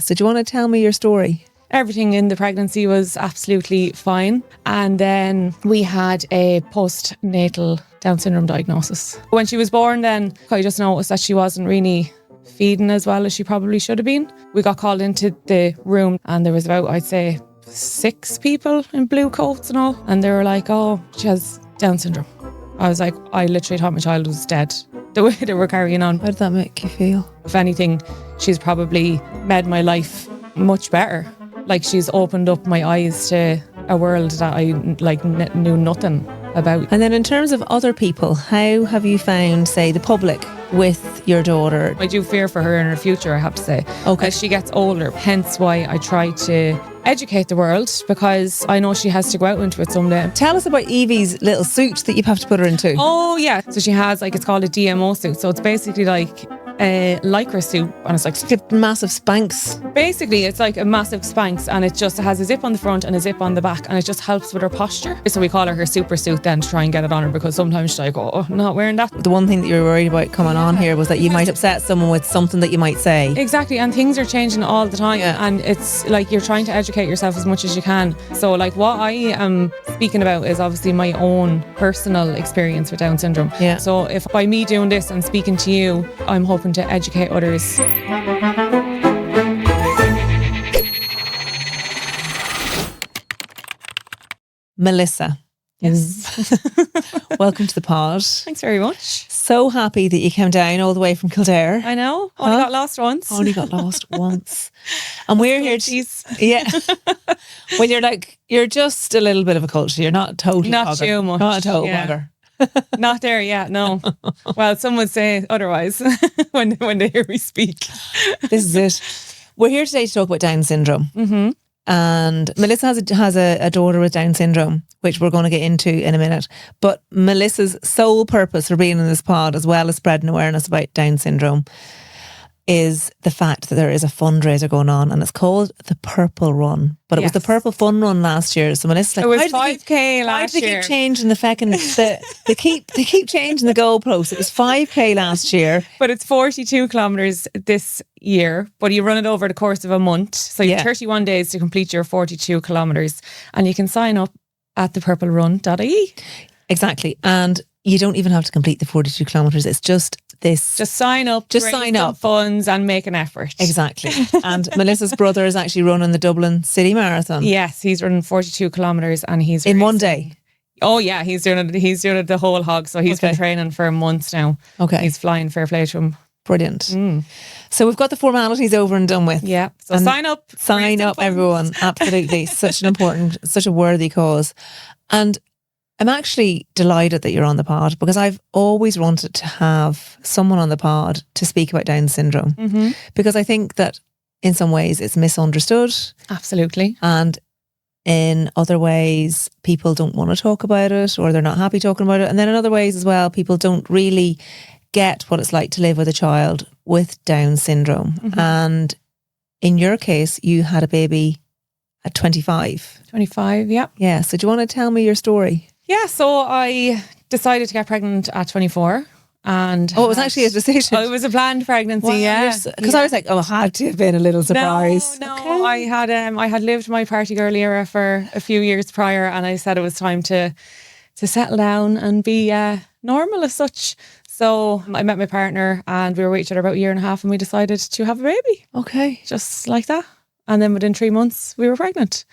So do you want to tell me your story? Everything in the pregnancy was absolutely fine. And then we had a postnatal Down syndrome diagnosis. When she was born then, I just noticed that she wasn't really feeding as well as she probably should have been. We got called into the room and there was about, I'd say, 6 people in blue coats and all. And they were like, oh, she has Down syndrome. I was like, I literally thought my child was dead, the way they were carrying on. How did that make you feel? If anything, she's probably made my life much better. Like, she's opened up my eyes to a world that I knew nothing about. And then in terms of other people, how have you found, say, the public with your daughter? I do fear for her in her future, I have to say. Okay. As she gets older, hence why I try to educate the world, because I know she has to go out into it someday. Tell us about Evie's little suit that you have to put her into. Oh yeah, so she has it's called a DMO suit, so it's basically like a lycra suit, and it's like massive Spanx. Basically, it's like a massive Spanx, and it just has a zip on the front and a zip on the back, and it just helps with her posture. So we call her super suit then to try and get it on her, because sometimes she's like, oh, I'm not wearing that. The one thing that you were worried about coming on here was that you might upset someone with something that you might say. Exactly, and things are changing all the time, and it's like you're trying to educate yourself as much as you can. So like what I am speaking about is obviously my own personal experience with Down syndrome. Yeah. So if by me doing this and speaking to you, I'm hoping to educate others. Melissah. Yes. Welcome to the pod. Thanks very much. So happy that you came down all the way from Kildare. I know. Only got lost once. Only got lost once. And we're here to... Yeah. When you're just a little bit of a culture. You're not totally Not bogger. too much. Not a total bogger. Not there yet, no. Well, some would say otherwise when they hear me speak. This is it. We're here today to talk about Down syndrome. Mm-hmm. And Melissah has a daughter with Down syndrome, which we're going to get into in a minute. But Melissah's sole purpose for being in this pod, as well as spreading awareness about Down syndrome, is the fact that there is a fundraiser going on, and it's called the Purple Run. But it was the Purple Fun Run last year. So Melissah's like, it was 5K last year. Why do they keep changing the fucking... They keep changing the goalposts. It was 5K last year. But it's 42 kilometres this year, but you run it over the course of a month. So you have 31 days to complete your 42 kilometres, and you can sign up at thepurplerun.ie. Exactly. And you don't even have to complete the 42 kilometres. It's just this. Just sign up. Just sign up. Funds and make an effort. Exactly. And Melissah's brother is actually running the Dublin City Marathon. Yes, he's running 42 kilometres and he's in one day. Oh yeah, he's doing it the whole hog. So he's been training for months now. Okay. He's flying, fair play to him. Brilliant. So we've got the formalities over and done with. Yeah. So sign up. Sign up, everyone. Absolutely. Such a worthy cause. And I'm actually delighted that you're on the pod, because I've always wanted to have someone on the pod to speak about Down syndrome. Mm-hmm. Because I think that in some ways it's misunderstood. Absolutely. And in other ways, people don't want to talk about it, or they're not happy talking about it. And then in other ways as well, people don't really get what it's like to live with a child with Down syndrome. Mm-hmm. And in your case, you had a baby at 25. 25, yeah. Yeah. So do you want to tell me your story? Yeah, so I decided to get pregnant at 24. And it was actually a decision. Oh, it was a planned pregnancy, yeah. Because I was like, I had to have been a little surprised. No, okay. I had lived my party girl era for a few years prior, and I said it was time to settle down and be normal as such. So I met my partner and we were with each other about a year and a half, and we decided to have a baby. Okay. Just like that. And then within 3 months we were pregnant.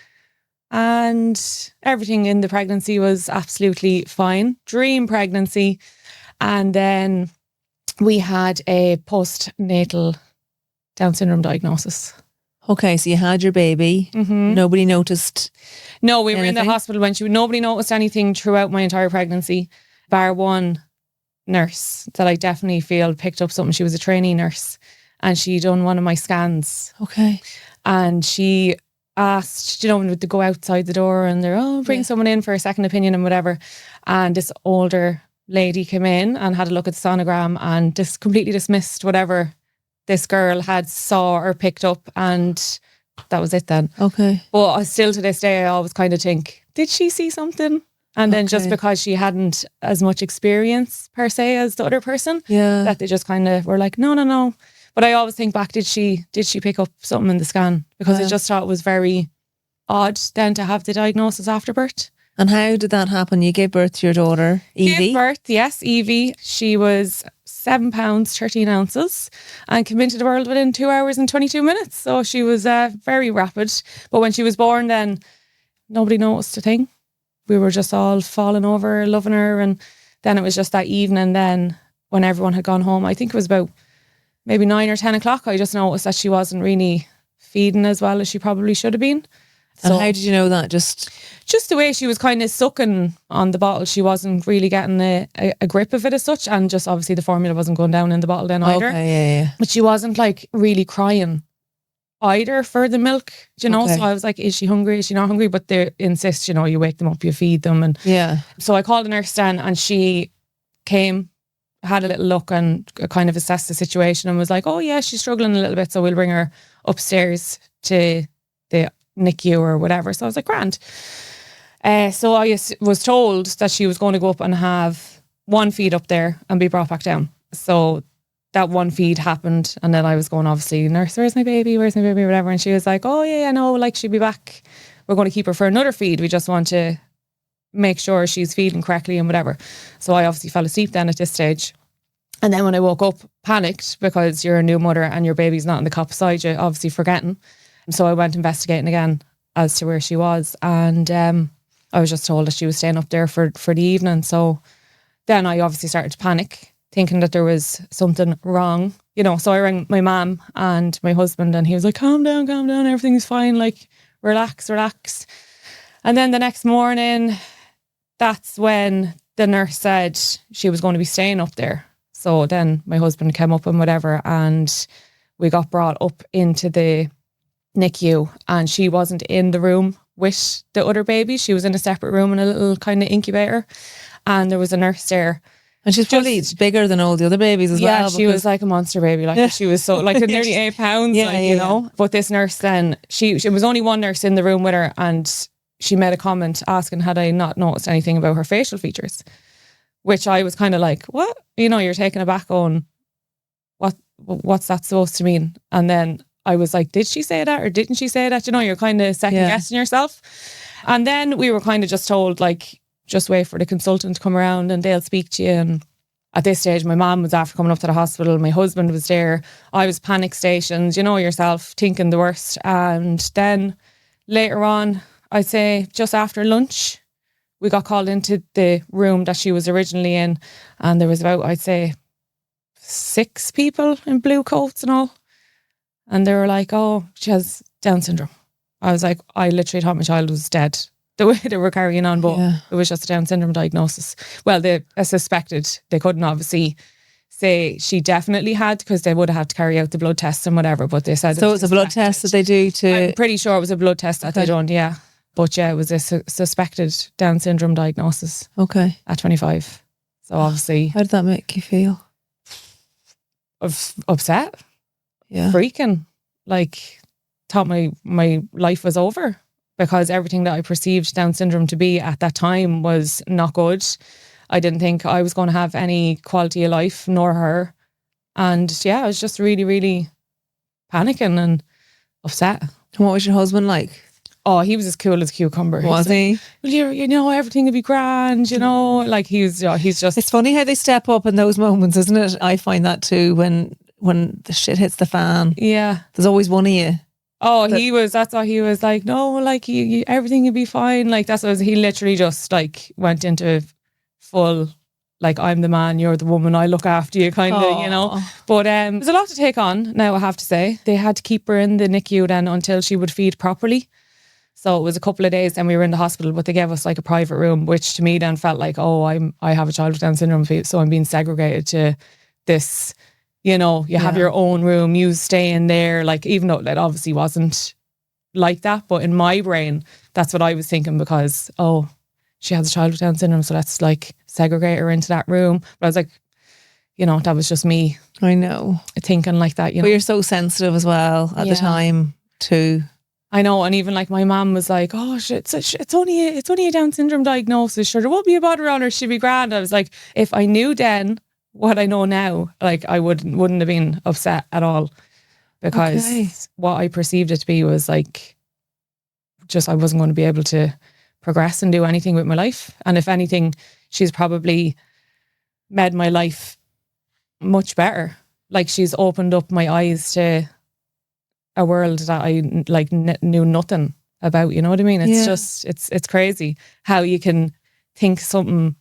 And everything in the pregnancy was absolutely fine. Dream pregnancy. And then we had a postnatal Down syndrome diagnosis. Okay, so you had your baby. Mm-hmm. Nobody noticed. No, we were in the hospital when nobody noticed anything throughout my entire pregnancy, bar one nurse that I definitely feel picked up something. She was a trainee nurse, and she done one of my scans. Okay. And she asked, to go outside the door, and they're, bring someone in for a second opinion and whatever. And this older lady came in and had a look at the sonogram and just completely dismissed whatever this girl had saw or picked up, and that was it then. Okay. But still to this day I always kind of think, did she see something? And then just because she hadn't as much experience per se as the other person, that they just kind of were like, no. But I always think back, did she pick up something in the scan? Because I just thought it was very odd then to have the diagnosis after birth. And how did that happen? You gave birth to your daughter, Evie? Gave birth, yes, Evie. She was 7 pounds, 13 ounces and came into the world within 2 hours and 22 minutes. So she was very rapid. But when she was born then, nobody noticed a thing. We were just all falling over her, loving her. And then it was just that evening then when everyone had gone home. I think it was about maybe 9 or 10 o'clock. I just noticed that she wasn't really feeding as well as she probably should have been. And how did you know that? Just the way she was kind of sucking on the bottle. She wasn't really getting a grip of it as such. And just obviously the formula wasn't going down in the bottle then either. Okay, yeah. But she wasn't like really crying either for the milk, you know. Okay. So I was like, is she hungry? Is she not hungry? But they insist, you know, you wake them up, you feed them. And yeah. so I called the nurse then and she came, had a little look and kind of assessed the situation and was like, oh yeah, she's struggling a little bit. So we'll bring her upstairs to the NICU or whatever. So I was like, grand. So I was told that she was going to go up and have one feed up there and be brought back down. So that one feed happened and then I was going, obviously, nurse, where's my baby, whatever. And she was like, oh yeah, no, like she'll be back. We're going to keep her for another feed. We just want to make sure she's feeding correctly and whatever. So I obviously fell asleep then at this stage. And then when I woke up, panicked because you're a new mother and your baby's not in the cot beside you, obviously forgetting. So I went investigating again as to where she was. And I was just told that she was staying up there for the evening. So then I obviously started to panic, thinking that there was something wrong. You know, so I rang my mum and my husband and he was like, calm down, everything's fine. Like, relax. And then the next morning, that's when the nurse said she was going to be staying up there. So then my husband came up and whatever, and we got brought up into the NICU and she wasn't in the room with the other baby. She was in a separate room in a little kind of incubator and there was a nurse there. And she's probably bigger than all the other babies as well. Yeah, she was like a monster baby. Like she was so like nearly 8 pounds, you know. But this nurse then, she was only one nurse in the room with her and she made a comment asking had I not noticed anything about her facial features, which I was kind of like, what? You know, you're taken aback on what's that supposed to mean? And then I was like, did she say that or didn't she say that? You know, you're kind of second guessing yourself. And then we were kind of just told, like, just wait for the consultant to come around and they'll speak to you. And at this stage, my mum was after coming up to the hospital. My husband was there. I was panic stationed, you know yourself, thinking the worst. And then later on, I'd say just after lunch, we got called into the room that she was originally in. And there was about, I'd say, 6 people in blue coats and all. And they were like, oh, she has Down syndrome. I was like, I literally thought my child was dead. The way they were carrying on, but it was just a Down syndrome diagnosis. Well, they suspected. They couldn't obviously say she definitely had because they would have had to carry out the blood tests and whatever, but they said... So it's a blood test that they do to... I'm pretty sure it was a blood test that they done, yeah. But yeah, it was a suspected Down syndrome diagnosis. Okay. At 25. So obviously... How did that make you feel? Upset. Yeah. Freaking. Like, thought my life was over because everything that I perceived Down syndrome to be at that time was not good. I didn't think I was going to have any quality of life, nor her. And yeah, I was just really, really panicking and upset. And what was your husband like? Oh, he was as cool as a cucumber. Was he? Like, well, you know, everything will be grand, you know. Like he's just... It's funny how they step up in those moments, isn't it? I find that too when the shit hits the fan. Yeah. There's always one of you. Oh, that's what he was like, no, like you everything will be fine. Like he literally just like went into full, like, I'm the man, you're the woman, I look after you kind of, you know. But there's a lot to take on now, I have to say. They had to keep her in the NICU then until she would feed properly. So it was a couple of days, then we were in the hospital, but they gave us like a private room, which to me then felt like, oh, I have a child with Down syndrome, so I'm being segregated to this, you know, you have your own room, you stay in there, like, even though it obviously wasn't like that, but in my brain, that's what I was thinking because, oh, she has a child with Down syndrome, so let's like segregate her into that room. But I was like, you know, that was just me. I know. Thinking like that, you know. But you're so sensitive as well at the time too. I know, and even like my mum was like, oh shit, it's only a Down syndrome diagnosis, sure, there won't be a bother on her, she'll be grand. I was like, if I knew then what I know now, like I wouldn't have been upset at all, because what I perceived it to be was like, just I wasn't going to be able to progress and do anything with my life. And if anything, she's probably made my life much better. Like she's opened up my eyes to a world that I like knew nothing about. You know what I mean? It's just, it's crazy how you can think something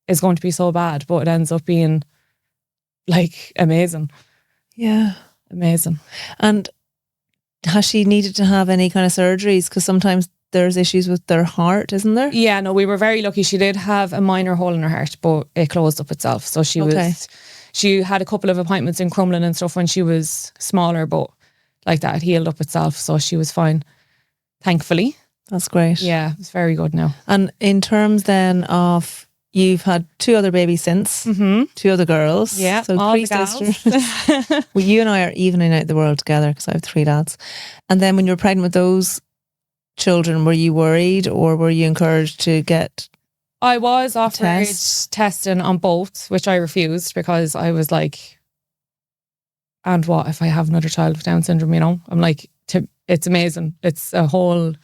is going to be so bad, but it ends up being like amazing. Yeah. Amazing. And has she needed to have any kind of surgeries? Because sometimes there's issues with their heart, isn't there? Yeah, no, we were very lucky. She did have a minor hole in her heart, but it closed up itself. So she had a couple of appointments in Crumlin and stuff when she was smaller, but like that, it healed up itself. So she was fine, thankfully. That's great. Yeah, it's very good now. And in terms then of, you've had 2 other babies since, 2 other girls. Yeah, so all 3 the sisters. Well, you and I are evening out the world together because I have 3 lads. And then when you were pregnant with those children, were you worried or were you encouraged to get I was offered testing on both, which I refused because I was like, and what if I have another child with Down syndrome, you know? I'm like, it's amazing. It's a whole...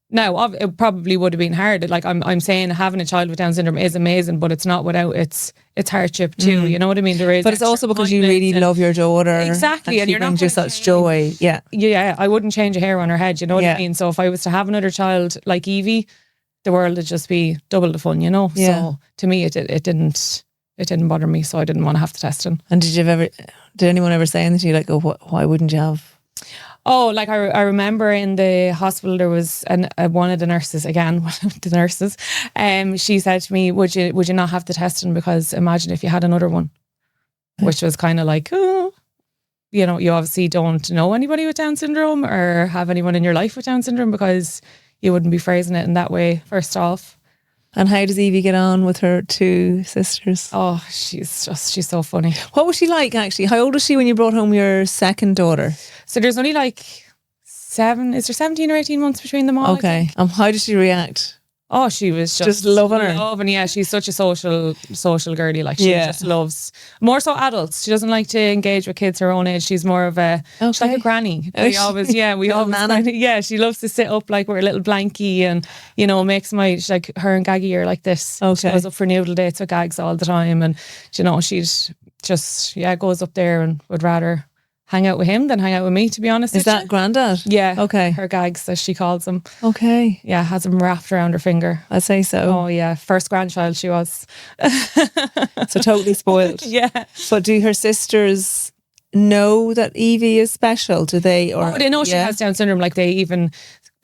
Now, it probably would have been hard. Like I'm saying, having a child with Down syndrome is amazing, but it's not without its hardship too. You know what I mean? There is, but it's also because you really love your daughter, exactly, and she brings you such joy. Yeah, I wouldn't change a hair on her head. You know what I mean? So if I was to have another child like Evie, the world would just be double the fun. You know? Yeah. So to me, it didn't bother me. So I didn't want to have to test him. And did anyone ever say anything to you like, "Oh, why wouldn't you have?" Oh, like I remember in the hospital there was one of the nurses, she said to me, would you not have the testing, because imagine if you had another one, which was kind of like, oh, you know, you obviously don't know anybody with Down syndrome or have anyone in your life with Down syndrome, because you wouldn't be phrasing it in that way first off. And how does Evie get on with her 2 sisters? Oh, she's so funny. What was she like actually? How old was she when you brought home your second daughter? So there's only like 17 or 18 months between them all. Okay. How did she react? Oh, she was just loving her. Yeah, she's such a social girlie. Like she just loves, more so adults. She doesn't like to engage with kids her own age. She's more of she's like a granny. We always she loves to sit up like with a little blankie and, you know, makes like her and Gaggy are like this. She goes up for noodle dates with Gags all the time, and you know, she's just goes up there and would rather hang out with him than hang out with me, to be honest. Is that Grandad? Yeah. Okay. Her Gags, as she calls him. Okay. Yeah, has him wrapped around her finger. I'd say so. Oh yeah, first grandchild she was. So totally spoiled. Yeah. But do her sisters know that Evie is special? Do they? Or they know she has Down syndrome. Like they even,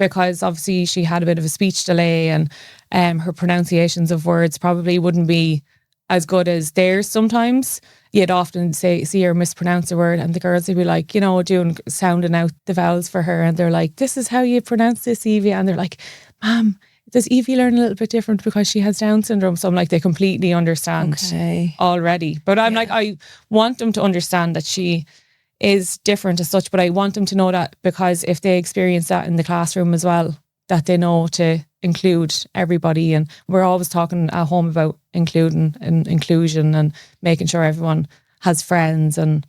because obviously she had a bit of a speech delay, and her pronunciations of words probably wouldn't be as good as theirs sometimes. You'd often see her mispronounce a word, and the girls would be like, you know, sounding out the vowels for her, and they're like, this is how you pronounce this, Evie. And they're like, Mom, does Evie learn a little bit different because she has Down syndrome? So I'm like, they completely understand already. But I'm like, I want them to understand that she is different as such, but I want them to know that, because if they experience that in the classroom as well, that they know to include everybody. And we're always talking at home about inclusion and making sure everyone has friends and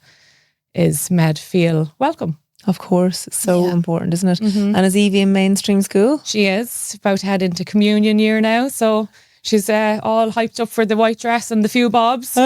is made feel welcome. Of course, it's so important, isn't it? Mm-hmm. And is Evie in mainstream school? She is about to head into communion year now, so she's all hyped up for the white dress and the few bobs.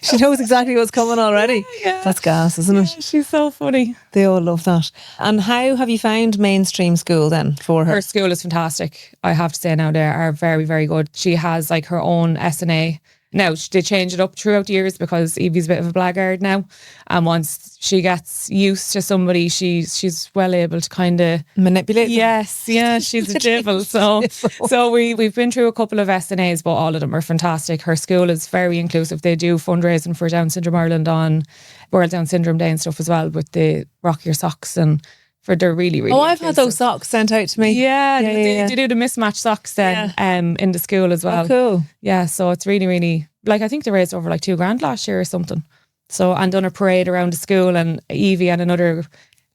She knows exactly what's coming already. Yeah. That's gas, isn't it? She's so funny. They all love that. And how have you found mainstream school then for her? Her school is fantastic. I have to say now, they are very, very good. She has like her own SNA. Now, they change it up throughout the years because Evie's a bit of a blackguard now. And once she gets used to somebody, she's well able to kind of manipulate them. Yes, yeah, she's a devil. So we've been through a couple of SNAs, but all of them are fantastic. Her school is very inclusive. They do fundraising for Down Syndrome Ireland on World Down Syndrome Day and stuff as well, with the Rock Your Socks, and they're really, really I've had those socks sent out to me. They do the mismatched socks then in the school as well. Oh, cool. Yeah, so it's really, really, like I think they raised over like $2,000 last year or something. So, and done a parade around the school, and Evie and another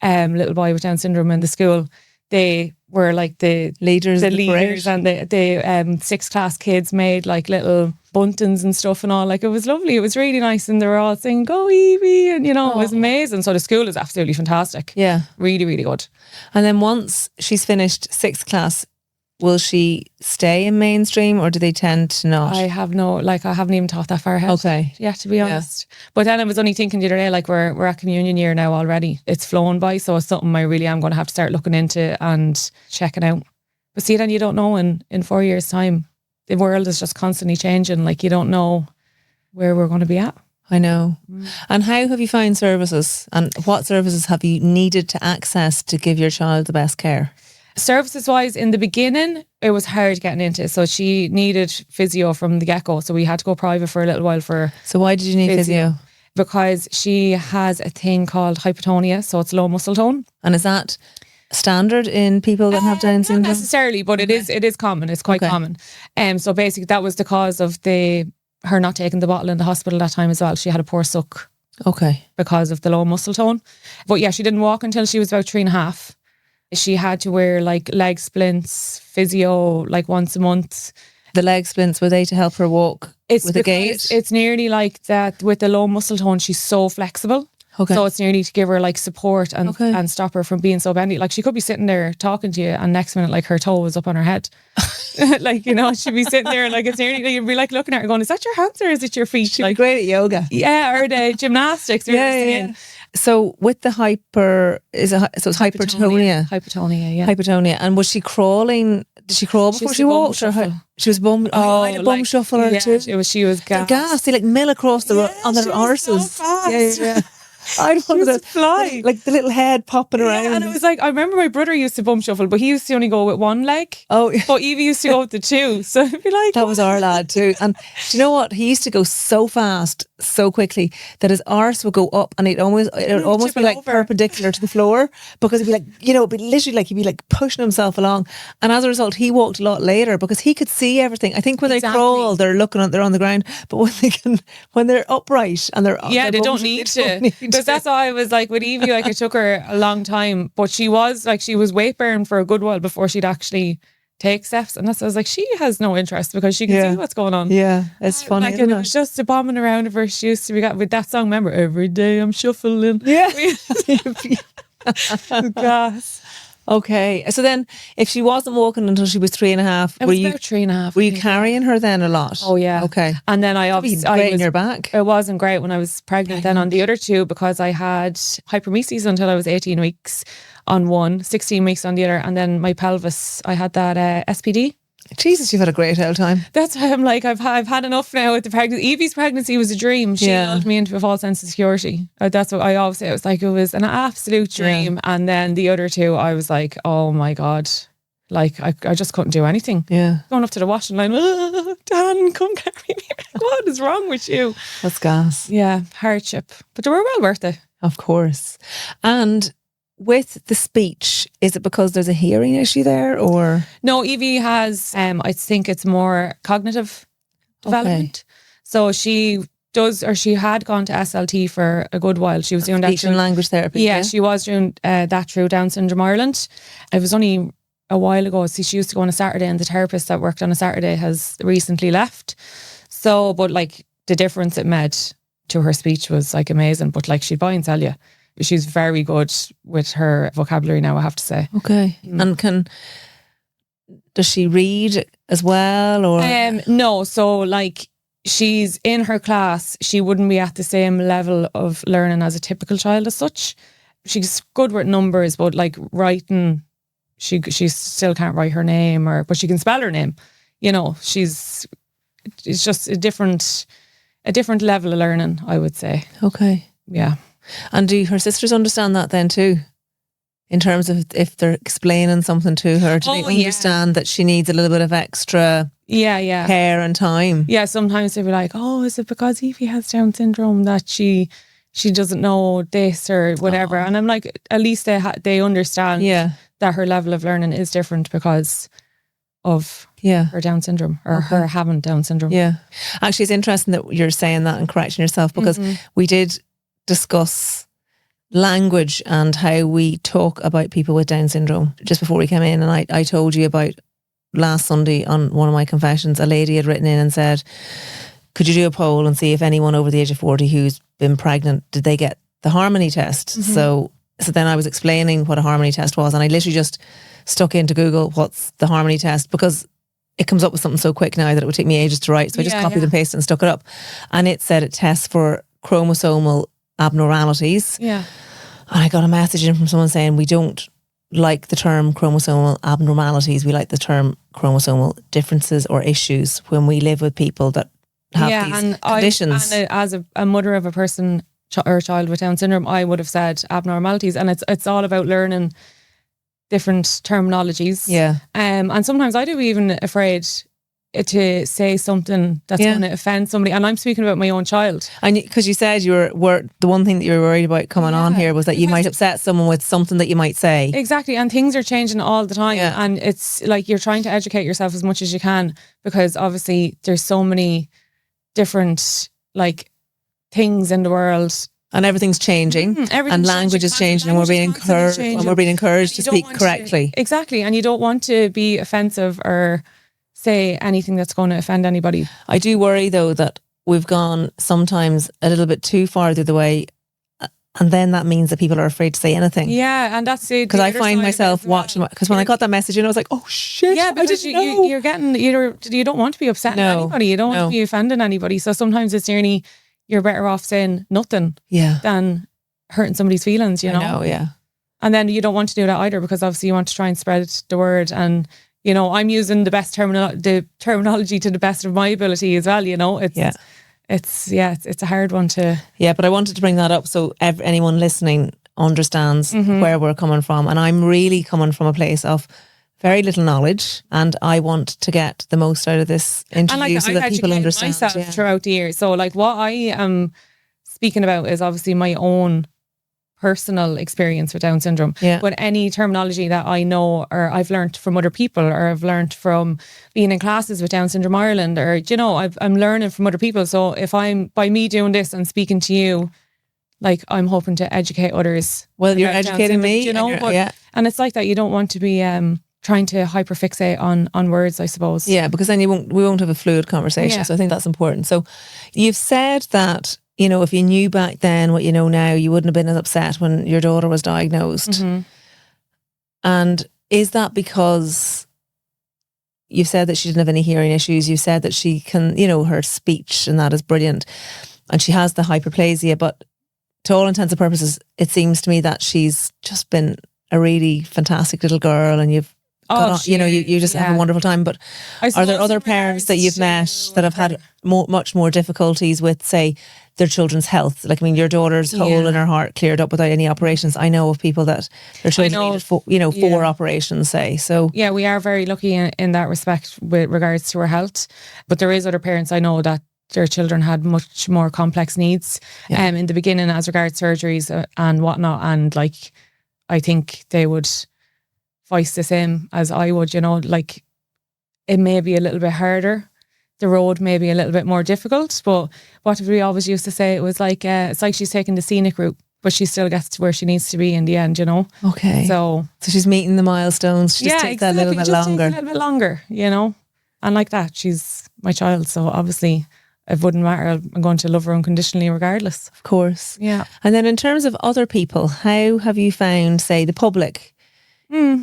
little boy with Down syndrome in the school, they were like the leaders and the sixth class kids made like little buntons and stuff and all. Like, it was lovely. It was really nice. And they were all saying, "Go Evie." And, it was amazing. So the school is absolutely fantastic. Yeah. Really, really good. And then once she's finished sixth class, will she stay in mainstream or do they tend to not? I haven't even thought that far ahead. Okay. Yeah, to be honest. But then I was only thinking the other day, like, we're at communion year now already. It's flown by, so it's something I really am going to have to start looking into and checking out. But see, then you don't know in 4 years' time. The world is just constantly changing. Like, you don't know where we're going to be at. I know. And how have you found services? And what services have you needed to access to give your child the best care? Services wise, in the beginning, it was hard getting into. So she needed physio from the get-go. So we had to go private for a little while for. So why did you need physio? Because she has a thing called hypotonia. So it's low muscle tone. And is that standard in people that have Down syndrome? Not necessarily, but it is common. It's quite common. So basically that was the cause of her not taking the bottle in the hospital that time as well. She had a poor suck. Okay. Because of the low muscle tone. But yeah, she didn't walk until she was about 3.5. She had to wear like leg splints, physio like once a month. The leg splints, were they to help her walk with a gait? It's nearly like that with the low muscle tone, she's so flexible. Okay. So it's nearly to give her like support and stop her from being so bendy. Like, she could be sitting there talking to you and next minute like her toe was up on her head. Like, she'd be sitting there and like it's nearly, you'd be like looking at her going, is that your hands or is it your feet? She'd like, be great at yoga. Yeah, or the gymnastics. Yeah. So with the it's hypertonia. Hypotonia, yeah. Hypotonia. And was she crawling? Did she crawl before she walked? She was bum. I had a bum shuffler too. She was gassed. They like mill across on their arses. So Yeah. I wanted to fly. Like the little head popping around. And it was like, I remember my brother used to bum shuffle, but he used to only go with one leg. Oh, but Evie used to go with the two. So it'd be like, that was our lad too. And do you know what? He used to go so fast, so quickly that his arse would go up, and it would almost be like perpendicular to the floor, because it'd be like, it'd be literally like he'd be like pushing himself along. And as a result, he walked a lot later because he could see everything. I think when they crawl, they're on the ground, but when they're upright and they don't need to. Because that's why I was like with Evie, like it took her a long time, but she was weight bearing for a good while before she'd actually take steps. And that's why I was like, she has no interest because she can see what's going on. Yeah, it's funny. Like, and it was just a bombing around of her. She used to be with that song, remember, every day I'm shuffling. Yeah. Gas. Okay, so then if she wasn't walking until she was 3.5, it was about 3.5. Were you carrying her then a lot? Oh yeah. Okay. And then I obviously in your back. It wasn't great when I was pregnant. Then on the other two, because I had hypermesis until I was 18 weeks on one, 16 weeks on the other, and then my pelvis, I had that SPD. Jesus, you've had a great old time. That's why I'm like, I've had enough now with the pregnancy. Evie's pregnancy was a dream. She lulled me into a false sense of security. That's what I always say. It was like, it was an absolute dream. And then the other two, I was like, oh my God. Like, I just couldn't do anything. Yeah. Going up to the washing line, Dan, come carry me. What is wrong with you? That's gas. Yeah, hardship. But they were well worth it. Of course. And with the speech, is it because there's a hearing issue there, or? No, Evie has, I think it's more cognitive development. So she had gone to SLT for a good while. She was doing that. Speech and language therapy. Yeah, she was doing that through Down Syndrome Ireland. It was only a while ago. See, she used to go on a Saturday, and the therapist that worked on a Saturday has recently left. So, but like the difference it made to her speech was like amazing. But like, she'd buy and tell you. She's very good with her vocabulary now, I have to say. Okay. And does she read as well, or? No. So like, she's in her class, she wouldn't be at the same level of learning as a typical child as such. She's good with numbers, but like writing, she still can't write her name, but she can spell her name. It's just a different level of learning, I would say. Okay. Yeah. And do her sisters understand that then too? In terms of if they're explaining something to her, do they understand that she needs a little bit of extra care and time? Yeah, sometimes they'll be like, oh, is it because Evie has Down syndrome that she doesn't know this or whatever? And I'm like, at least they understand that her level of learning is different because of her Down syndrome or her having Down syndrome. Yeah. Actually, it's interesting that you're saying that and correcting yourself, because we did discuss language and how we talk about people with Down syndrome. Just before we came in, and I told you about last Sunday on one of my confessions, a lady had written in and said, could you do a poll and see if anyone over the age of 40 who's been pregnant, did they get the harmony test? So then I was explaining what a harmony test was, and I literally just stuck into Google, what's the harmony test? Because it comes up with something so quick now that it would take me ages to write. So I just copied and pasted and stuck it up. And it said it tests for chromosomal abnormalities. Yeah. And I got a message in from someone saying, we don't like the term chromosomal abnormalities. We like the term chromosomal differences or issues when we live with people that have these conditions. As a mother of a person or child with Down syndrome, I would have said abnormalities. And it's all about learning different terminologies. Yeah. And sometimes I'd be even afraid to say something that's going to offend somebody, and I'm speaking about my own child. And because you said the one thing that you were worried about coming on here was that you might upset someone with something that you might say. Exactly, and things are changing all the time, and it's like you're trying to educate yourself as much as you can, because obviously there's so many different like things in the world. And everything's changing, and language is changing, and we're being encouraged to speak correctly. Exactly, and you don't want to be offensive or say anything that's going to offend anybody. I do worry though that we've gone sometimes a little bit too far the other way, and then that means that people are afraid to say anything. Yeah, and that's it. Because I find myself watching, because when I got that message in, I was like, oh shit, yeah, because you don't want to be upsetting anybody. You don't want to be offending anybody. So sometimes it's nearly you're better off saying nothing than hurting somebody's feelings, you know? I know, yeah. And then you don't want to do that either, because obviously you want to try and spread the word, and you know, I'm using the best terminology to the best of my ability as well, you know. It's a hard one to... Yeah, but I wanted to bring that up so anyone listening understands where we're coming from. And I'm really coming from a place of very little knowledge, and I want to get the most out of this interview so that people understand. Myself throughout the years. So like what I am speaking about is obviously my own personal experience with Down syndrome. Yeah. But any terminology that I know or I've learned from other people, or I've learned from being in classes with Down syndrome Ireland, or you know, I'm learning from other people. So if I'm, by me doing this and speaking to you, like I'm hoping to educate others. Well, you're educating me, you know. And it's like that. You don't want to be trying to hyperfixate on words, I suppose. Yeah, because then we won't have a fluid conversation. So I think that's important. So you've said that, you know, if you knew back then what you know now, you wouldn't have been as upset when your daughter was diagnosed. And is that because you've said that she didn't have any hearing issues? You said that she can, you know, her speech and that is brilliant, and she has the hyperplasia, but to all intents and purposes, it seems to me that she's just been a really fantastic little girl, and you've you just have a wonderful time. But are there other parents that you've met that have had much more difficulties with, say, their children's health? Like, I mean, your daughter's hole in her heart cleared up without any operations. I know of people that their children needed 4 operations, say. So yeah, we are very lucky in that respect with regards to her health. But there is other parents I know that their children had much more complex needs in the beginning as regards surgeries and whatnot. And like, I think they would voice the same as I would, you know, like it may be a little bit harder. The road may be a little bit more difficult, but what we always used to say, it was like, it's like she's taking the scenic route, but she still gets to where she needs to be in the end, you know? Okay. So she's meeting the milestones. She just takes that a little bit longer. Takes a little bit longer, you know? And like that, she's my child. So obviously it wouldn't matter. I'm going to love her unconditionally regardless. Of course. Yeah. And then in terms of other people, how have you found, say, the public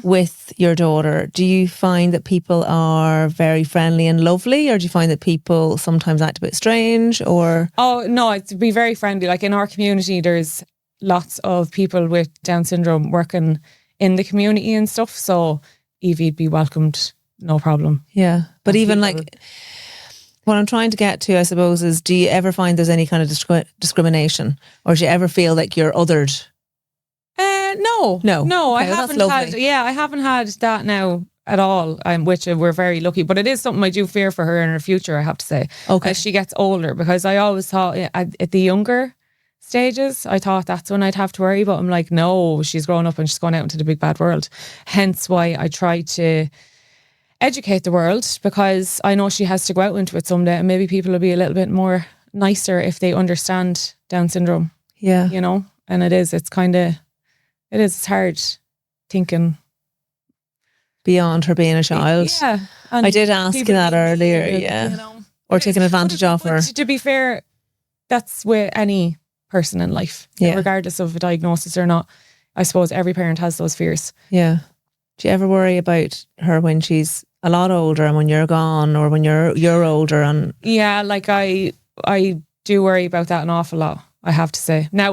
with your daughter? Do you find that people are very friendly and lovely, or do you find that people sometimes act a bit strange? Or oh no, it'd be very friendly. Like in our community, there's lots of people with Down syndrome working in the community and stuff. So Evie'd be welcomed, no problem. Yeah, but even like, what I'm trying to get to, I suppose, is do you ever find there's any kind of discrimination, or do you ever feel like you're othered? No. Okay, I haven't had that now at all, which we're very lucky. But it is something I do fear for her in her future, I have to say, as she gets older, because I always thought at the younger stages, I thought that's when I'd have to worry. But I'm like, no, she's grown up and she's gone out into the big bad world. Hence why I try to educate the world, because I know she has to go out into it someday, and maybe people will be a little bit more nicer if they understand Down syndrome. Yeah. You know? And it's hard thinking beyond her being a child. Yeah. I did ask you that earlier, or taking advantage of her. But to be fair, that's with any person in life, regardless of a diagnosis or not. I suppose every parent has those fears. Yeah. Do you ever worry about her when she's a lot older and when you're gone, or when you're older? And yeah, like I do worry about that an awful lot, I have to say. Now,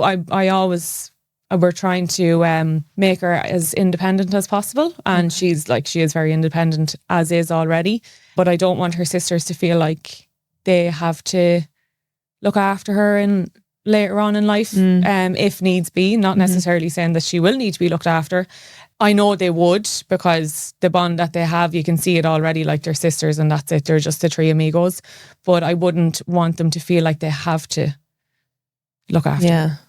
we're trying to make her as independent as possible, and she is very independent as is already. But I don't want her sisters to feel like they have to look after her and later on in life, if needs be. Not necessarily saying that she will need to be looked after. I know they would, because the bond that they have, you can see it already, like they're sisters and that's it. They're just the three amigos. But I wouldn't want them to feel like they have to look after her.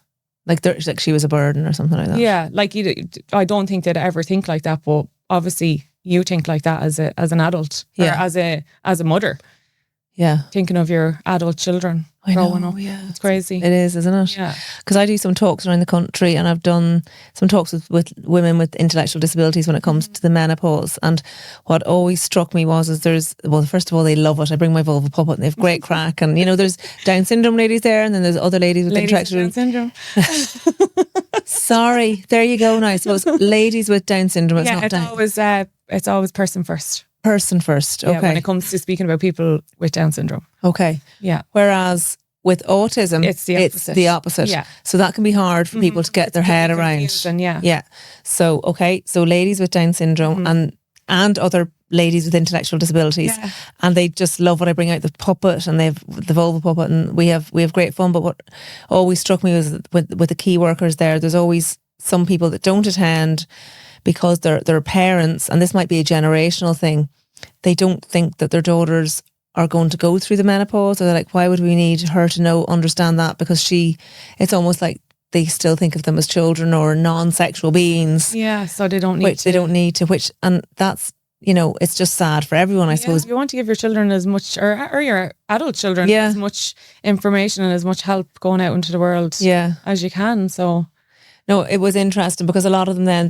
Like she was a burden or something like that. Yeah, I don't think they'd ever think like that, but obviously you think like that as an adult, or as a mother. Yeah, thinking of your adult children growing up. Yeah, it's crazy. It is, isn't it? Yeah. Because I do some talks around the country, and I've done some talks with women with intellectual disabilities when it comes to the menopause. And what always struck me was first of all, they love it. I bring my vulva puppet and they have great crack. And there's Down syndrome ladies there, and then there's other ladies with intellectual Down syndrome. Sorry, there you go. Now I suppose ladies with Down syndrome. It's always person first. Person first, okay. Yeah, when it comes to speaking about people with Down syndrome. Okay. Yeah. Whereas with autism, it's the opposite. Yeah. So that can be hard for people to get their head around. Yeah. So, okay. So ladies with Down syndrome and other ladies with intellectual disabilities, and they just love when I bring out the puppet, and they have the vulva puppet, and we have great fun. But what always struck me was with the key workers there's always some people that don't attend because they're parents, and this might be a generational thing. They don't think that their daughters are going to go through the menopause, or they're like, why would we need her to understand that? Because it's almost like they still think of them as children or non-sexual beings. Yeah, so they don't need to. And that's, it's just sad for everyone, I suppose. You want to give your children as much, or your adult children, as much information and as much help going out into the world as you can. So no, it was interesting because a lot of them then,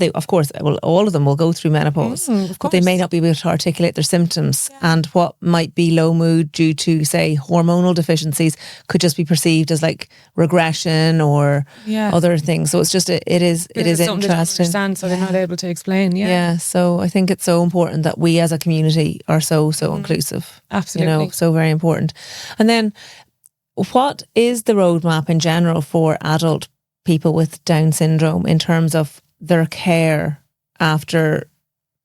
all of them will go through menopause, but they may not be able to articulate their symptoms. Yeah. And what might be low mood due to, say, hormonal deficiencies could just be perceived as like regression or other things. So it's just, it is interesting. They don't understand, so they're not able to explain. Yeah. So I think it's so important that we as a community are so inclusive. Absolutely. So very important. And then what is the roadmap in general for adult people with Down syndrome in terms of their care after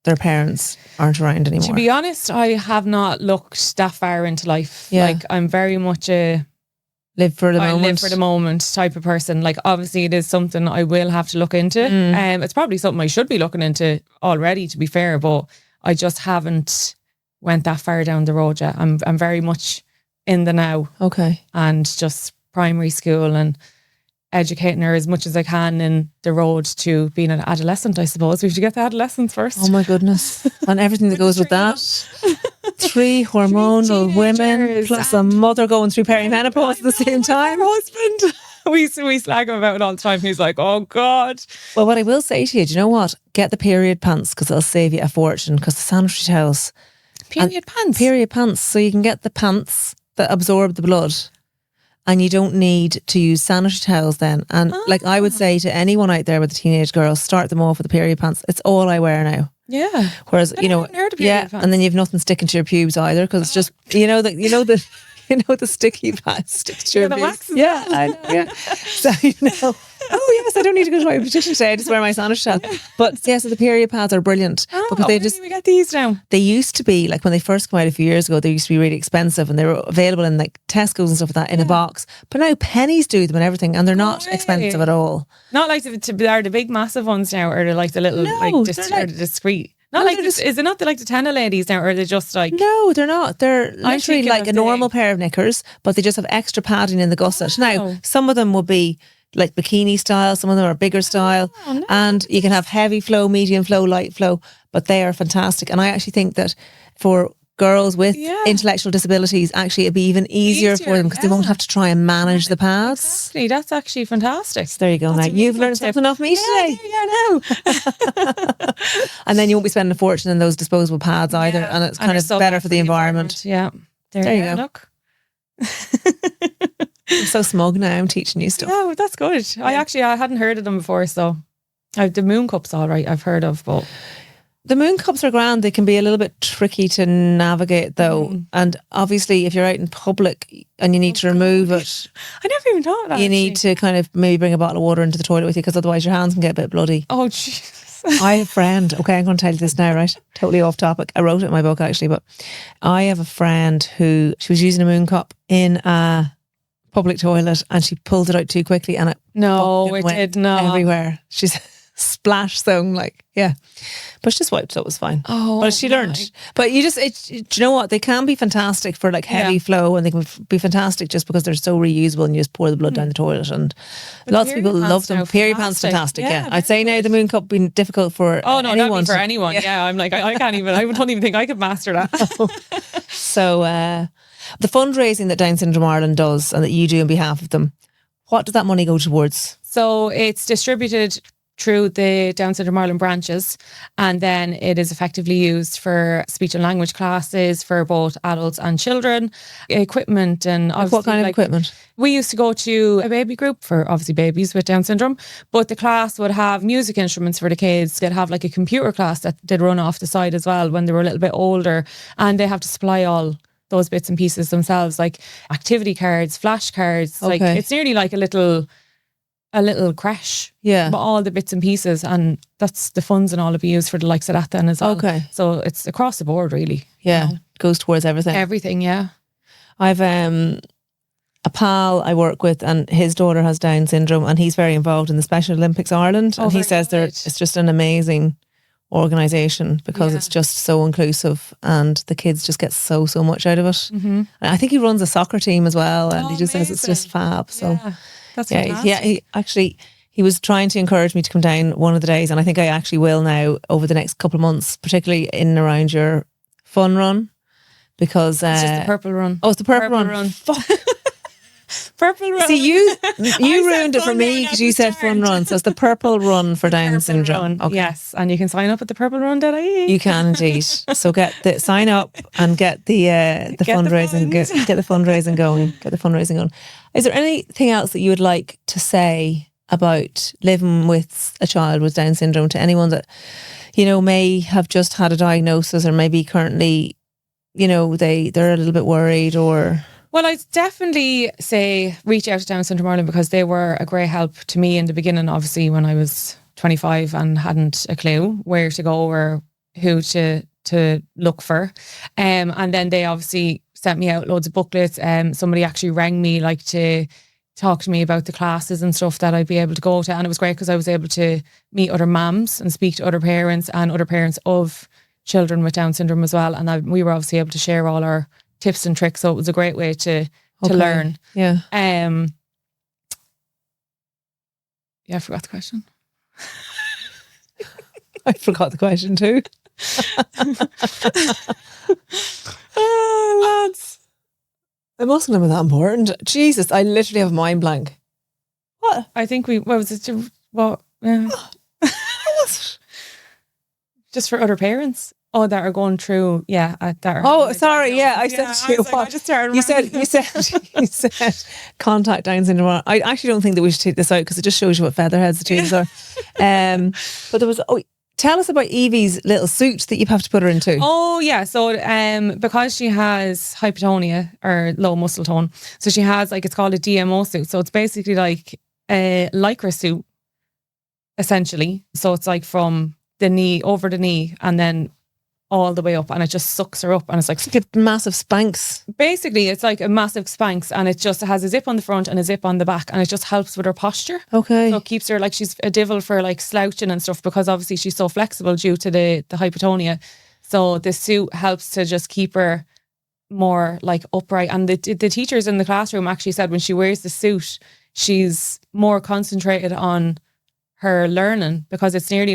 their parents aren't around anymore? To be honest, I have not looked that far into life. Yeah. Like, I'm very much a live for the moment type of person. Like, obviously it is something I will have to look into. It's probably something I should be looking into already, to be fair, but I just haven't went that far down the road yet. I'm very much in the now. Okay. And just primary school and educating her as much as I can in the road to being an adolescent, I suppose. We have to get the adolescence first. Oh my goodness. And everything that goes with that. 3 hormonal women plus a mother going through perimenopause at the same time. Husband. We slag him about it all the time. He's like, oh God. Well, what I will say to you, do you know what? Get the period pants, because it'll save you a fortune, because the sanitary towels. Period pants. So you can get the pants that absorb the blood. And you don't need to use sanitary towels then. And like I would say to anyone out there with a teenage girl, start them off with the period pants. It's all I wear now. Yeah. Whereas, pants. And then you've nothing sticking to your pubes either, because it's just, the sticky pad sticks to your pubes. Yeah, I know, yeah. So, oh yes, I don't need to go to my obstetrician today. I just wear my sanitary towel. But so the period pads are brilliant. Because where do we get these now? They used to be, like when they first came out a few years ago, they used to be really expensive, and they were available in like Tesco's and stuff like that in a box. But now Pennies do them and everything, and they're not expensive at all. Not like they're the big massive ones now, or they're like the little or the discreet. Not like this. Is it not like the tennis ladies now, or are they just like? No, they're not. They're literally like a normal pair of knickers, but they just have extra padding in the gusset. Now, some of them will be like bikini style, some of them are bigger style, and you can have heavy flow, medium flow, light flow, but they are fantastic. And I actually think that for girls with Yeah. intellectual disabilities, actually it'd be even easier for them because they won't have to try and manage the paths. Exactly. That's actually fantastic. So there you go. That's Now a really you've good learned tip. something off me today. Yeah, And then you won't be spending a fortune in those disposable pads either, and it's kind they're of so better bad for the environment. Yeah. There you go. Look. I'm so smug now. I'm teaching you stuff. Yeah, that's good. I hadn't heard of them before, so the moon cups, all right, I've heard of, but The moon cups are grand. They can be a little bit tricky to navigate though. And obviously if you're out in public and you need to remove it, I never even thought of that. you need to kind of maybe bring a bottle of water into the toilet with you, because otherwise your hands can get a bit bloody. Oh, Jesus. I have a friend, okay, I'm going to tell you this now, right? Totally off topic. I wrote it in my book actually, but I have a friend who, she was using a moon cup in a public toilet and she pulled it out too quickly and it it did not. everywhere. She's splash zone, like, yeah. But she just wiped, so it was fine. Oh, but she learned. But you just, do you know what? They can be fantastic for like heavy flow, and they can be fantastic just because they're so reusable and you just pour the blood down the toilet. And lots of people love them. Period pants, fantastic. Yeah. I'd say now the moon cup being difficult for anyone. For anyone. Yeah, I'm like, I can't even, I don't even think I could master that. So the fundraising that Down Syndrome Ireland does and that you do on behalf of them, what does that money go towards? So it's distributed through the Down Syndrome Ireland branches, and then it is effectively used for speech and language classes for both adults and children, equipment, and obviously, what kind of equipment? We used to go to a baby group for obviously babies with Down syndrome, but the class would have music instruments for the kids. They'd have like a computer class that they'd run off the side as well when they were a little bit older, and they have to supply all those bits and pieces themselves, like activity cards, flashcards. Okay. Like it's nearly like a little crash. Yeah. But all the bits and pieces, and that's the funds and all will be used for the likes of that then as well. Okay. So it's across the board really. Yeah. Goes towards everything. Everything, yeah. I've a pal I work with, and his daughter has Down syndrome, and he's very involved in the Special Olympics Ireland. And he says it's just an amazing organisation because it's just so inclusive and the kids just get so much out of it. Mm-hmm. I think he runs a soccer team as well, and he just says it's just fab. So that's fantastic. He was trying to encourage me to come down one of the days, and I think I actually will now over the next couple of months, particularly in and around your fun run, because it's just the purple run. Oh, it's the purple run. Fuck. Purple run. See, you ruined it for me because you said fun run. So it's the purple run for Down syndrome. Okay. Yes, and you can sign up at the purplerun.ie. You can indeed. So sign up and get the fundraising get the fundraising going. Get the fundraising going. Is there anything else that you would like to say about living with a child with Down syndrome to anyone that may have just had a diagnosis, or maybe currently they're a little bit worried? Or well, I'd definitely say reach out to Down Syndrome Ireland, because they were a great help to me in the beginning, obviously when I was 25 and hadn't a clue where to go or who to look for. And then they obviously sent me out loads of booklets. Somebody actually rang me to talk to me about the classes and stuff that I'd be able to go to. And it was great because I was able to meet other mums and speak to other parents and other parents of children with Down syndrome as well. And we were obviously able to share all our tips and tricks. So it was a great way to learn. Yeah. I forgot the question. I forgot the question too. Oh, lads. It mustn't have been that important. Jesus, I literally have a mind blank. What? I think what was it? What? Just for other parents. Oh, that are going through, sorry, I said to you, what? You said contact Down syndrome. I actually don't think that we should take this out because it just shows you what featherheads the twos are. But there was, tell us about Evie's little suit that you have to put her into. Oh yeah, so because she has hypotonia or low muscle tone, so she has it's called a DMO suit. So it's basically like a lycra suit, essentially. So it's like from the knee, over the knee, and then all the way up, and it just sucks her up, and it's like a massive Spanx. Basically, it's like a massive Spanx, and it just has a zip on the front and a zip on the back, and it just helps with her posture. Okay. So it keeps her she's a devil for slouching and stuff, because obviously she's so flexible due to the hypotonia. So the suit helps to just keep her more upright. And the teachers in the classroom actually said when she wears the suit, she's more concentrated on her learning, because it's nearly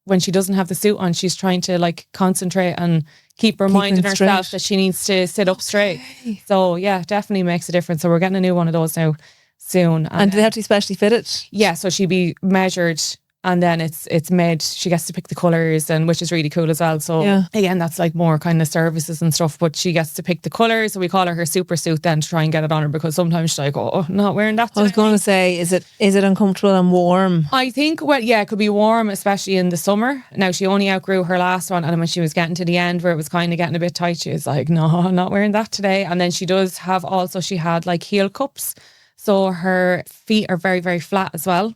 when she doesn't have the suit on, she's trying to like concentrate and keep reminding herself that she needs to sit up straight. So yeah, definitely makes a difference. So we're getting a new one of those now soon. And do they have to be specially fitted? Yeah, so she'd be measured and then it's made, she gets to pick the colours, and which is really cool as well. So again, that's like more kind of services and stuff, but she gets to pick the colours. So we call her super suit then to try and get it on her, because sometimes she's like, oh, not wearing that today. I was going to say, is it uncomfortable and warm? I think, well, yeah, it could be warm, especially in the summer. Now, she only outgrew her last one, and when she was getting to the end where it was kind of getting a bit tight, she was like, no, I'm not wearing that today. And then she does have also, she had like heel cups. So her feet are very, very flat as well.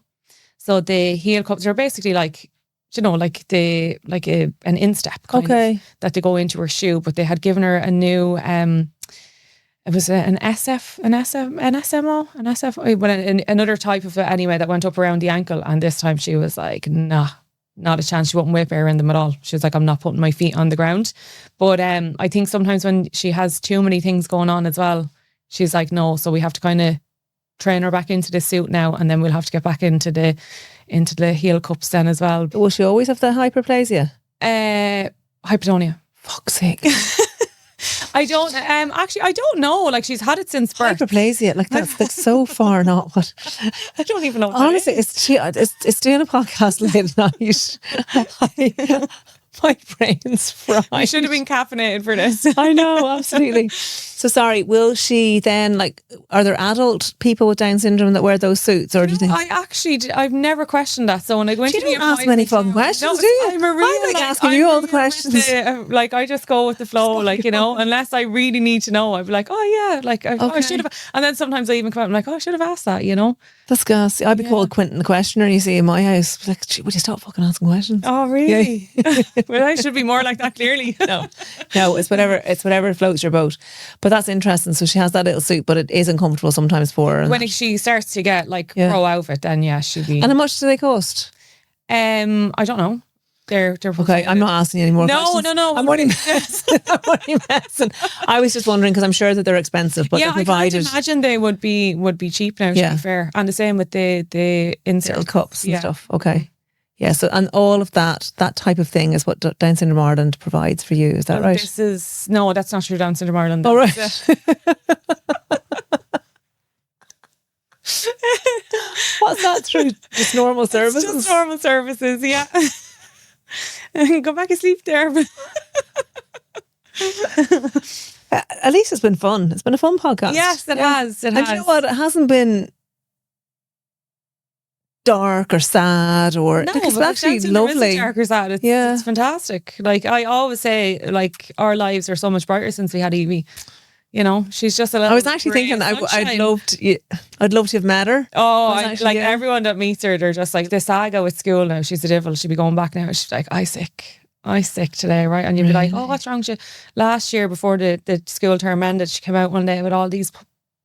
So the heel cups are basically like, you know, like an instep kind of, that they go into her shoe. But they had given her a new, it was an another type of it anyway, that went up around the ankle. And this time she was like, nah, not a chance. She wouldn't whip air in them at all. She was like, I'm not putting my feet on the ground. But I think sometimes when she has too many things going on as well, she's like, no. So we have to kind of train her back into the suit now, and then we'll have to get back into the heel cups then as well. Will she always have the hyperplasia? Hypotonia. Fuck's sake. I don't actually, I don't know. Like, she's had it since birth. Hyperplasia, like that's like so far not what. I don't even know what honestly, it's doing a podcast late at night. My brain's fried. I should have been caffeinated for this. I know, absolutely. So sorry, will she then, like, are there adult people with Down syndrome that wear those suits, or do you think? I've never questioned that. So when I went to you don't ask many fucking questions, do you? I'm like asking you all the questions. Like, I just go with the flow, like, you know, unless I really need to know, I'd be like, oh yeah, like, I should have. And then sometimes I even come out and I'm like, oh, I should have asked that, you know. That's gas. I'd be called Quentin the questioner, you see, in my house. Like, would you stop fucking asking questions? Oh, really? Yeah. Well, I should be more like that, clearly. No, it's whatever floats your boat. But that's interesting. So she has that little suit, but it is uncomfortable sometimes for her. When she starts to get like pro outfit, then she'll be. And how much do they cost? I don't know. They're okay. I'm not asking you any more questions. No. I'm only messing. I was just wondering, because I'm sure that they're expensive, but they're provided. I can't imagine they would be cheap now, to be fair. And the same with the insert little cups and stuff. Okay. Yeah, so, and all of that type of thing is what Down Syndrome Ireland provides for you, is that right? No, that's not true, Down Syndrome Ireland. Oh, right. What's that through? Just normal services? Just normal services, yeah. Go back and sleep there. At least it's been fun. It's been a fun podcast. Yes, it has. And you know what? It hasn't been dark or sad, or no, it's actually lovely. Dark or sad. It's fantastic. Like, I always say, like, our lives are so much brighter since we had Evie. You know, she's just a little. I was actually thinking I'd love to have met her. Oh, everyone that meets her, they're just like, the saga with school now. She's the devil. She'll be going back now. She's like, I sick today, right? And you'll be like, oh, what's wrong with you? Last year, before the school term ended, she came out one day with all these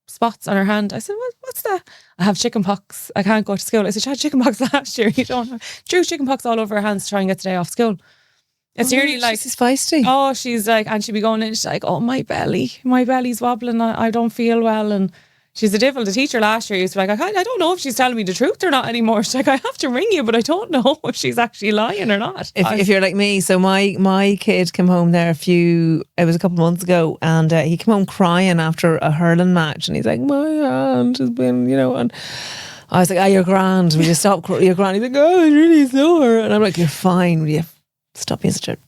spots on her hand. I said, what's that? I have chicken pox. I can't go to school. I said, she had chicken pox last year. You don't have. Drew chicken pox all over her hands to try and get the day off school. It's nearly like, she's feisty. Oh, she's like, and she'd be going in, she's like, oh, my belly's wobbling. I don't feel well. And she's a devil. The teacher last year used to be like, I don't know if she's telling me the truth or not anymore. She's like, I have to ring you, but I don't know if she's actually lying or not. If you're like me, so my kid came home there it was a couple of months ago, and he came home crying after a hurling match, and he's like, my hand has been, and I was like, you're grand. Will you stop? You're grand. He's like, oh, it's really sore. And I'm like, you're fine. Will you stop being such a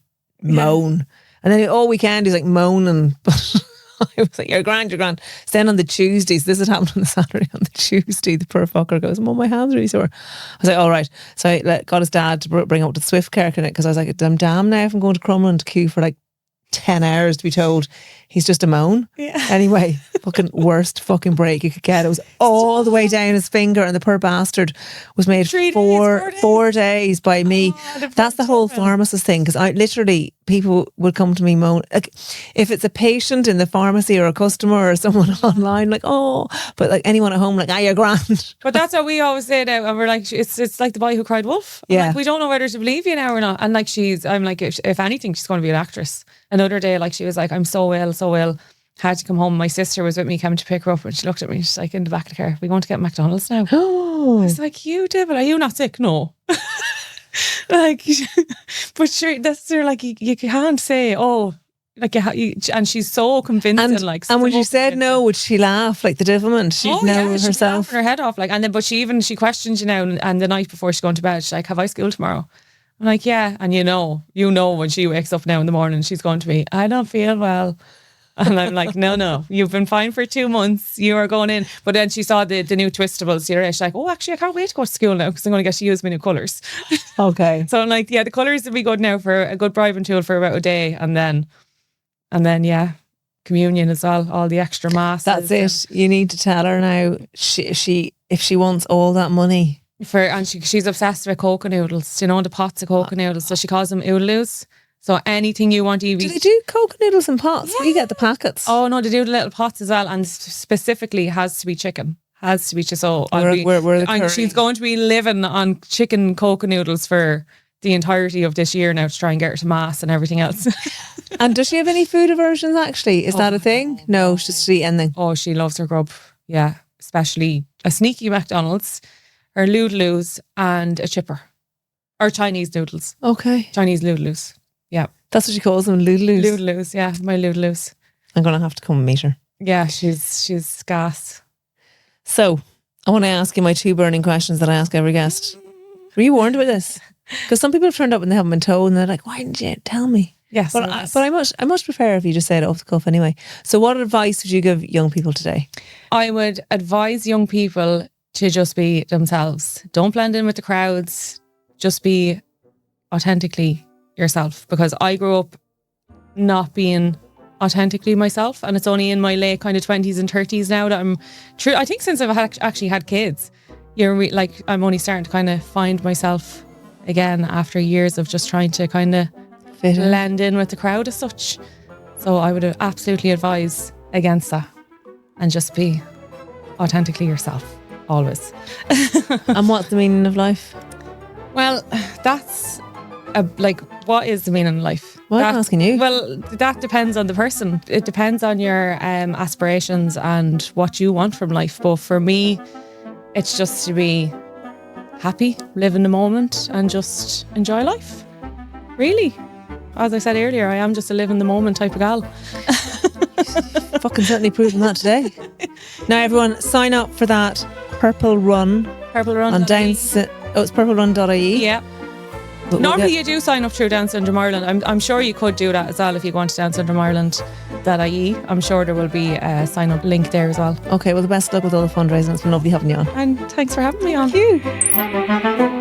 moan? And then all weekend he's like moaning. I was like, you're grand. So then on the Tuesdays, this had happened on the Saturday, on the Tuesday, the poor fucker goes, Mum, my hand's really sore. I was like, all right. So I got his dad to bring up to the Swift Care Clinic, because I was like, I'm damn now if I'm going to Crumlin to queue for like 10 hours to be told he's just a moan. Yeah. Anyway, fucking worst fucking break you could get. It was all the way down his finger, and the poor bastard was made 4 days by me. That's the whole pharmacist thing, because I literally, people would come to me moan, like, if it's a patient in the pharmacy or a customer or someone online, like, oh, but like anyone at home, like, you're grand. But that's what we always say now, and we're like, it's like the boy who cried wolf. Yeah. Like, we don't know whether to believe you now or not. And like, I'm like, if anything, she's going to be an actress. Another day, like, she was like, I'm so ill, had to come home. My sister was with me, came to pick her up, and she looked at me, she's like, in the back of the car, we going to get McDonald's now? Oh. I was like, you devil, are you not sick? No. Like, but sure, that's like you can't say, oh, like and she's so convincing. And when she said no, would she laugh like the devilment? She'd know she'd herself. laugh her head off. Like, and then but she questions you now, and the night before she's going to bed, she's like, "Have I school tomorrow?" I'm like, "Yeah," and you know when she wakes up now in the morning, she's going to be, "I don't feel well." And I'm like, no, you've been fine for 2 months. You are going in. But then she saw the new twistables. She's like, oh, actually, I can't wait to go to school now because I'm going to get to use my new colours. Okay. So I'm like, yeah, the colours will be good now for a good bribing tool for about a day. And then, yeah, communion as well, all the extra masses. That's it. You need to tell her now, she if she wants all that money. She's obsessed with cocoa noodles. You know, the pots of cocoa noodles. So she calls them oodaloos. So anything you want, Evie. Do they do cocoa noodles in pots? Yeah. We get the packets. Oh no, they do the little pots as well, and specifically has to be chicken. Has to be just so. And she's going to be living on chicken cocoa noodles for the entirety of this year now to try and get her to mass and everything else. And does she have any food aversions? Actually, is that a thing? No, she's just eat anything. Oh, she loves her grub. Yeah, especially a sneaky McDonald's, her loodaloos, and a chipper, or Chinese noodles. Okay, Chinese loodaloos. Yeah. That's what she calls them, loodaloos. Loodaloos, yeah, my loodaloos. I'm going to have to come and meet her. Yeah, she's gas. So, I want to ask you my 2 burning questions that I ask every guest. Were you warned about this? Because some people have turned up and they haven't been told and they're like, why didn't you tell me? Yes. But I much prefer if you just say it off the cuff anyway. So what advice would you give young people today? I would advise young people to just be themselves. Don't blend in with the crowds. Just be authentically yourself, because I grew up not being authentically myself, and it's only in my late kind of 20s and 30s now that I'm true. I think since I've actually had kids, I'm only starting to kind of find myself again after years of just trying to kind of blend in with the crowd as such. So I would absolutely advise against that and just be authentically yourself always. And what's the meaning of life? Well, that's what is the meaning of life? Well, I'm asking you. Well, that depends on the person. It depends on your aspirations and what you want from life. But for me, it's just to be happy, live in the moment, and just enjoy life. Really. As I said earlier, I am just a live in the moment type of gal. Fucking certainly proving that today. Now, everyone, sign up for that Purple Run. Purple Run on it's purplerun.ie. Yeah. Normally you do sign up through Down Syndrome Ireland. I'm sure you could do that as well if you go on to downsyndromeIreland.ie. I'm sure there will be a sign up link there as well. Okay, well, the best of luck with all the fundraising. It's been lovely having you on. And thanks for having me on. Thank you.